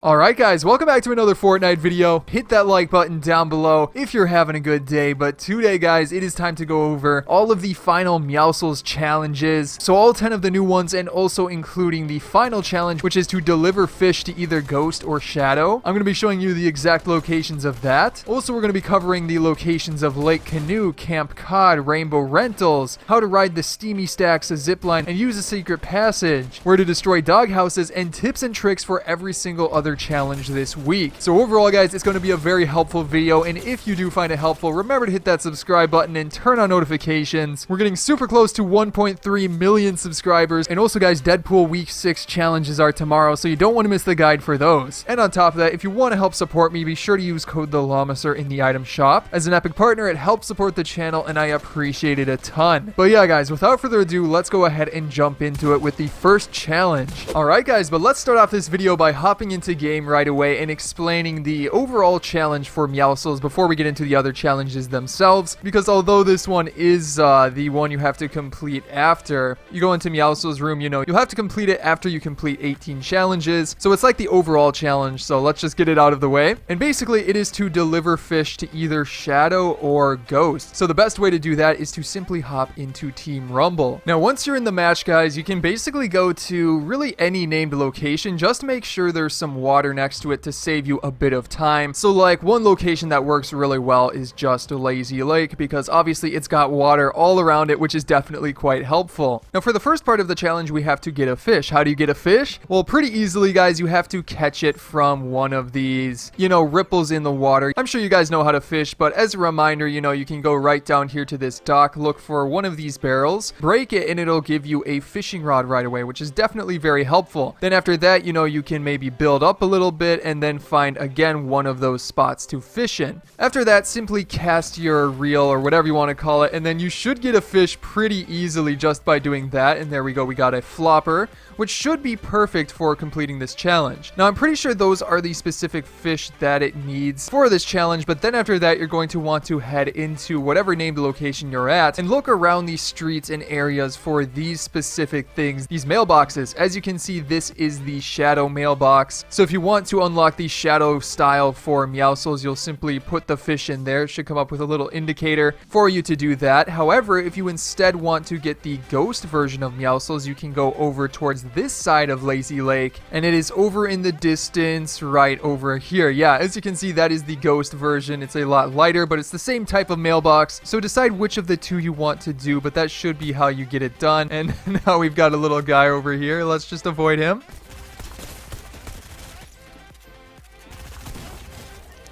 Alright guys, welcome back to another Fortnite video. Hit that like button down below if you're having a good day. But today guys, it is time to go over all of the final Meowscles challenges. So all 10 of the new ones, and also including the final challenge, which is to deliver fish to either Ghost or Shadow. I'm going to be showing you the exact locations of that. Also, we're going to be covering the locations of Lake Canoe, Camp Cod, Rainbow Rentals, how to ride the Steamy Stacks, a zipline, and use a secret passage, where to destroy doghouses, and tips and tricks for every single other challenge this week. So overall guys, it's going to be a very helpful video, and if you do find it helpful, remember to hit that subscribe button and turn on notifications. We're getting super close to 1.3 million subscribers, and also guys, Deadpool week 6 challenges are tomorrow, so you don't want to miss the guide for those. And on top of that, if you want to help support me, be sure to use code TheLlamaSir in the item shop. As an epic partner, it helps support the channel, and I appreciate it a ton. But yeah guys, without further ado, let's go ahead and jump into it with the first challenge. Alright guys, but let's start off this video by hopping into game right away and explaining the overall challenge for Meowscles before we get into the other challenges themselves, because although this one is the one you have to complete after you go into Meowscles room, you know, you'll have to complete it after you complete 18 challenges, so it's like the overall challenge. So let's just get it out of the way. And basically it is to deliver fish to either Shadow or Ghost. So the best way to do that is to simply hop into Team Rumble. Now once you're in the match guys, you can basically go to really any named location. Just make sure there's some water next to it to save you a bit of time. So like one location that works really well is just a lazy lake, because obviously it's got water all around it, which is definitely quite helpful. Now for the first part of the challenge, we have to get a fish. How do you get a fish? Well, pretty easily guys, you have to catch it from one of these, you know, ripples in the water. I'm sure you guys know how to fish, but as a reminder, you know, you can go right down here to this dock, look for one of these barrels, break it, and it'll give you a fishing rod right away, which is definitely very helpful. Then after that, you know, you can maybe build up a little bit and then find again one of those spots to fish in. After that, simply cast your reel or whatever you want to call it, and then you should get a fish pretty easily just by doing that. And there we go, we got a flopper, which should be perfect for completing this challenge. Now I'm pretty sure those are the specific fish that it needs for this challenge, but then after that you're going to want to head into whatever named location you're at and look around these streets and areas for these specific things, these mailboxes. As you can see, this is the Shadow mailbox. So if you want to unlock the Shadow style for Meowscles, you'll simply put the fish in there. It should come up with a little indicator for you to do that. However, if you instead want to get the Ghost version of Meowscles, you can go over towards this side of Lazy Lake, and it is over in the distance right over here. Yeah, as you can see, that is the Ghost version. It's a lot lighter, but it's the same type of mailbox, so decide which of the two you want to do, but that should be how you get it done. And now we've got a little guy over here. Let's just avoid him.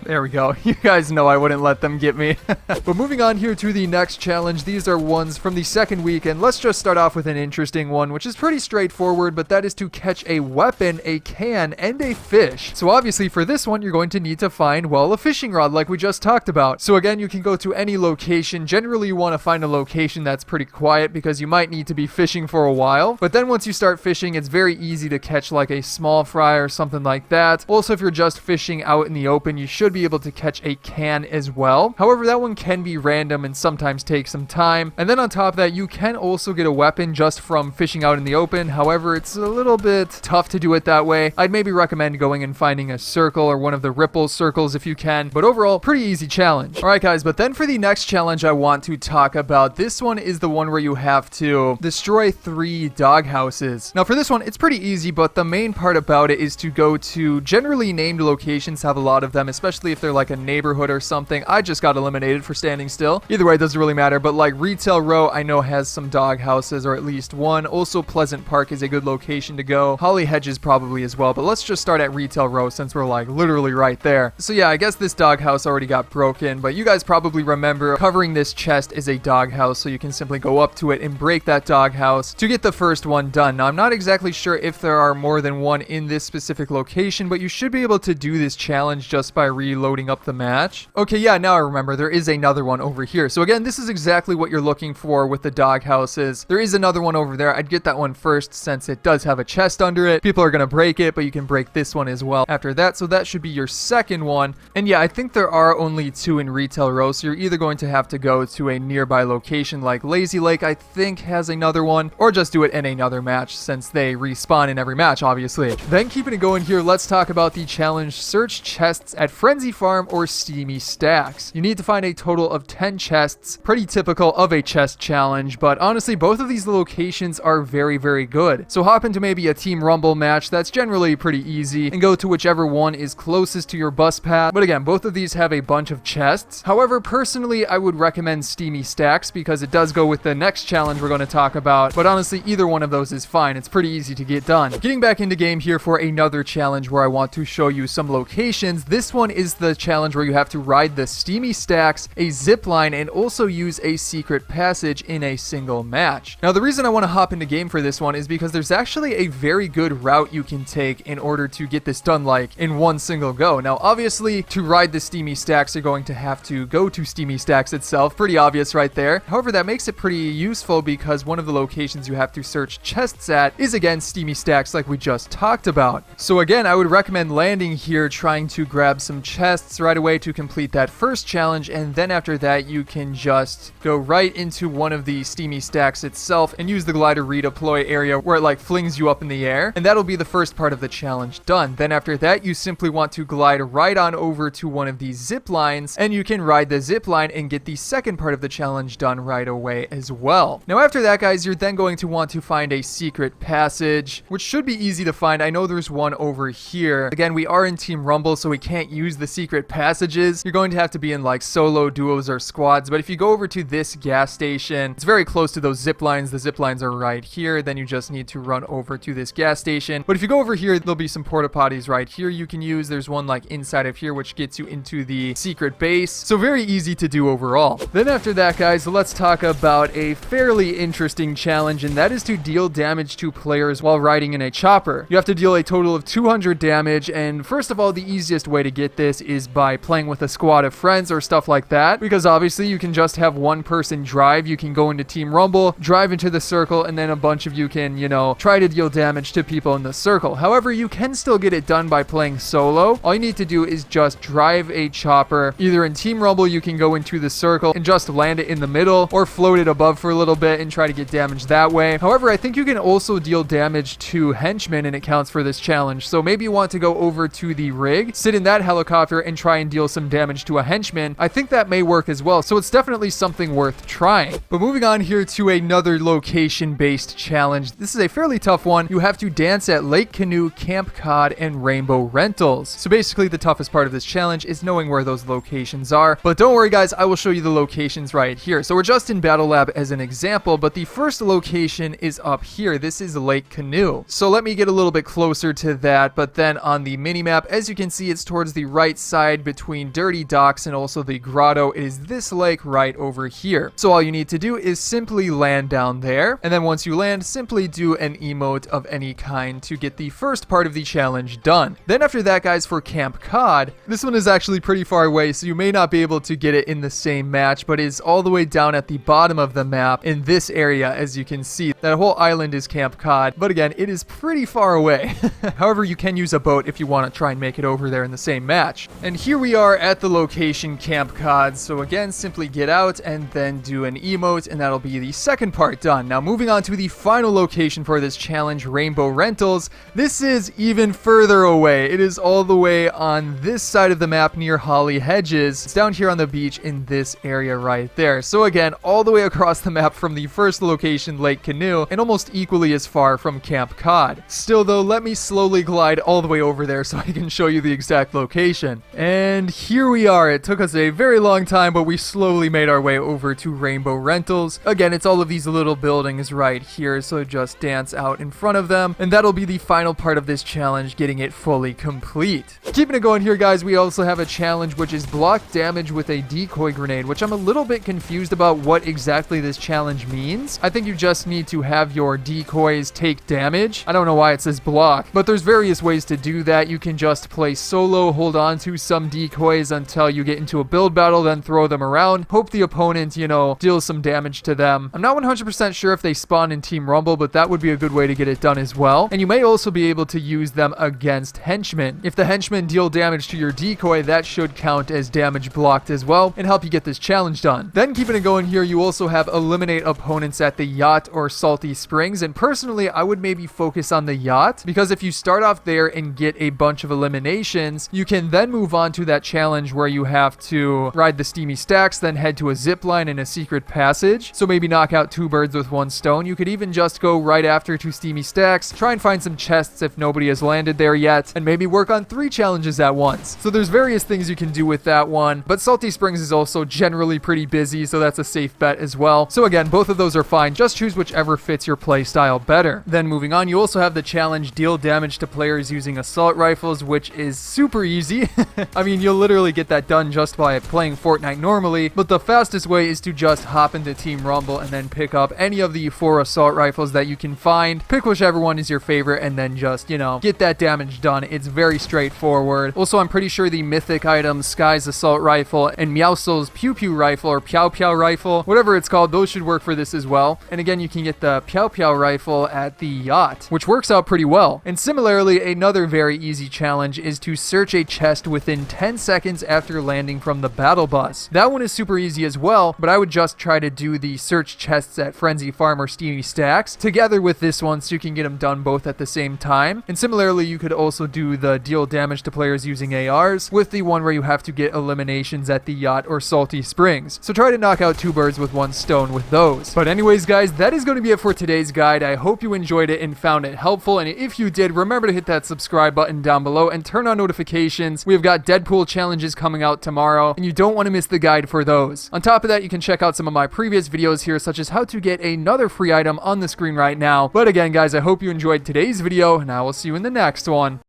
There we go. You guys know I wouldn't let them get me. But moving on here to the next challenge, these are ones from the second week, and let's just start off with an interesting one, which is pretty straightforward, but that is to catch a weapon, a can, and a fish. So obviously for this one, you're going to need to find, well, a fishing rod like we just talked about. So again, you can go to any location. Generally, you want to find a location that's pretty quiet because you might need to be fishing for a while. But then once you start fishing, it's very easy to catch like a small fry or something like that. Also, if you're just fishing out in the open, you should be able to catch a can as well. However, that one can be random and sometimes take some time. And then on top of that, you can also get a weapon just from fishing out in the open. However, it's a little bit tough to do it that way. I'd maybe recommend going and finding a circle or one of the ripple circles if you can. But overall, pretty easy challenge. Alright guys, but then for the next challenge I want to talk about, this one is the one where you have to destroy 3 doghouses. Now for this one, it's pretty easy, but the main part about it is to go to generally named locations, have a lot of them, especially if they're like a neighborhood or something. I just got eliminated for standing still. Either way, it doesn't really matter, but like Retail Row, I know has some dog houses, or at least one. Also, Pleasant Park is a good location to go. Holly Hedges probably as well, but let's just start at Retail Row since we're like literally right there. So yeah, I guess this dog house already got broken, but you guys probably remember covering this chest is a dog house, so you can simply go up to it and break that dog house to get the first one done. Now, I'm not exactly sure if there are more than one in this specific location, but you should be able to do this challenge just by reaching reloading up the match. Okay, yeah, now I remember. There is another one over here. So again, this is exactly what you're looking for with the dog houses. There is another one over there. I'd get that one first since it does have a chest under it. People are going to break it, but you can break this one as well after that. So that should be your second one. And yeah, I think there are only 2 in Retail Row. So you're either going to have to go to a nearby location like Lazy Lake, I think has another one, or just do it in another match since they respawn in every match, obviously. Then keeping it going here, let's talk about the challenge search chests at Frenzy Farm or Steamy Stacks. You need to find a total of 10 chests, pretty typical of a chest challenge, but honestly both of these locations are very, very good. So hop into maybe a Team Rumble match that's generally pretty easy and go to whichever one is closest to your bus path. But again, both of these have a bunch of chests. However, personally, I would recommend Steamy Stacks because it does go with the next challenge we're going to talk about. But honestly, either one of those is fine. It's pretty easy to get done. Getting back into game here for another challenge where I want to show you some locations. This one is the challenge where you have to ride the Steamy Stacks, a zip line, and also use a secret passage in a single match. Now, the reason I want to hop into game for this one is because there's actually a very good route you can take in order to get this done like in one single go. Now, obviously, to ride the Steamy Stacks, you're going to have to go to Steamy Stacks itself. Pretty obvious right there. However, that makes it pretty useful because one of the locations you have to search chests at is again Steamy Stacks like we just talked about. So again, I would recommend landing here, trying to grab some chests right away to complete that first challenge, and then after that you can just go right into one of the Steamy Stacks itself and use the glider redeploy area where it like flings you up in the air, and that'll be the first part of the challenge done. Then after that you simply want to glide right on over to one of these zip lines, and you can ride the zip line and get the second part of the challenge done right away as well. Now after that, guys, you're then going to want to find a secret passage, which should be easy to find. I know there's one over here. Again, we are in Team Rumble, so we can't use the secret passages. You're going to have to be in like solo, duos, or squads. But if you go over to this gas station, it's very close to those zip lines. The zip lines are right here. Then you just need to run over to this gas station. But if you go over here, there'll be some porta potties right here you can use. There's one like inside of here, which gets you into the secret base. So very easy to do overall. Then after that, guys, let's talk about a fairly interesting challenge, and that is to deal damage to players while riding in a chopper. You have to deal a total of 200 damage, and first of all, the easiest way to get this is by playing with a squad of friends or stuff like that, because obviously you can just have one person drive. You can go into Team Rumble, drive into the circle, and then a bunch of you can, you know, try to deal damage to people in the circle. However, you can still get it done by playing solo. All you need to do is just drive a chopper. Either in Team Rumble, you can go into the circle and just land it in the middle, or float it above for a little bit and try to get damage that way. However, I think you can also deal damage to henchmen, and it counts for this challenge. So maybe you want to go over to the rig, sit in that helicopter, and try and deal some damage to a henchman. I think that may work as well, so it's definitely something worth trying. But moving on here to another location-based challenge. This is a fairly tough one. You have to dance at Lake Canoe, Camp Cod, and Rainbow Rentals. So basically, the toughest part of this challenge is knowing where those locations are. But don't worry, guys, I will show you the locations right here. So we're just in Battle Lab as an example, but the first location is up here. This is Lake Canoe. So let me get a little bit closer to that, but then on the minimap, as you can see, it's towards the right side between Dirty Docks and also the grotto. It is this lake right over here. So all you need to do is simply land down there, and then once you land, simply do an emote of any kind to get the first part of the challenge done. Then after that, guys, for Camp Cod, this one is actually pretty far away, so you may not be able to get it in the same match, but it's all the way down at the bottom of the map in this area. As you can see, that whole island is Camp Cod, but again, it is pretty far away. However, you can use a boat if you want to try and make it over there in the same match. And here we are at the location Camp Cod. So again, simply get out and then do an emote, and that'll be the second part done. Now moving on to the final location for this challenge, Rainbow Rentals. This is even further away. It is all the way on this side of the map near Holly Hedges. It's down here on the beach in this area right there. So again, all the way across the map from the first location, Lake Canoe, and almost equally as far from Camp Cod. Still though, let me slowly glide all the way over there so I can show you the exact location. And here we are. It took us a very long time, but we slowly made our way over to Rainbow Rentals. Again, it's all of these little buildings right here, so just dance out in front of them, and that'll be the final part of this challenge, getting it fully complete. Keeping it going here, guys, we also have a challenge which is block damage with a decoy grenade, which I'm a little bit confused about what exactly this challenge means. I think you just need to have your decoys take damage. I don't know why it says block, but there's various ways to do that. You can just play solo, hold on onto some decoys until you get into a build battle, then throw them around. Hope the opponent, deals some damage to them. I'm not 100% sure if they spawn in Team Rumble, but that would be a good way to get it done as well. And you may also be able to use them against henchmen. If the henchmen deal damage to your decoy, that should count as damage blocked as well and help you get this challenge done. Then keeping it going here, you also have eliminate opponents at the yacht or salty springs. And personally, I would maybe focus on the yacht, because if you start off there and get a bunch of eliminations, you can then move on to that challenge where you have to ride the Steamy Stacks, then head to a zip line and a secret passage. So maybe knock out 2 birds with 1 stone. You could even just go right after to Steamy Stacks, try and find some chests if nobody has landed there yet, and maybe work on 3 challenges at once. So there's various things you can do with that one, but Salty Springs is also generally pretty busy, so that's a safe bet as well. So again, both of those are fine. Just choose whichever fits your play style better. Then moving on, you also have the challenge deal damage to players using assault rifles, which is super easy. I mean, you'll literally get that done just by playing Fortnite normally, but the fastest way is to just hop into Team Rumble and then pick up any of the 4 assault rifles that you can find. Pick whichever one is your favorite and then just, get that damage done. It's very straightforward. Also, I'm pretty sure the mythic items, Sky's assault rifle and Meowscles Pew Pew rifle or Pew Pew rifle, whatever it's called, those should work for this as well. And again, you can get the Pew Pew rifle at the yacht, which works out pretty well. And similarly, another very easy challenge is to search a chest within 10 seconds after landing from the battle bus. That one is super easy as well, but I would just try to do the search chests at Frenzied Farm or Steamy Stacks together with this one so you can get them done both at the same time. And similarly, you could also do the deal damage to players using ARs with the one where you have to get eliminations at the yacht or Salty Springs. So try to knock out 2 birds with 1 stone with those. But anyways, guys, that is going to be it for today's guide. I hope you enjoyed it and found it helpful. And if you did, remember to hit that subscribe button down below and turn on notifications. We've got Deadpool challenges coming out tomorrow, and you don't want to miss the guide for those. On top of that, you can check out some of my previous videos here, such as how to get another free item on the screen right now. But again, guys, I hope you enjoyed today's video, and I will see you in the next one.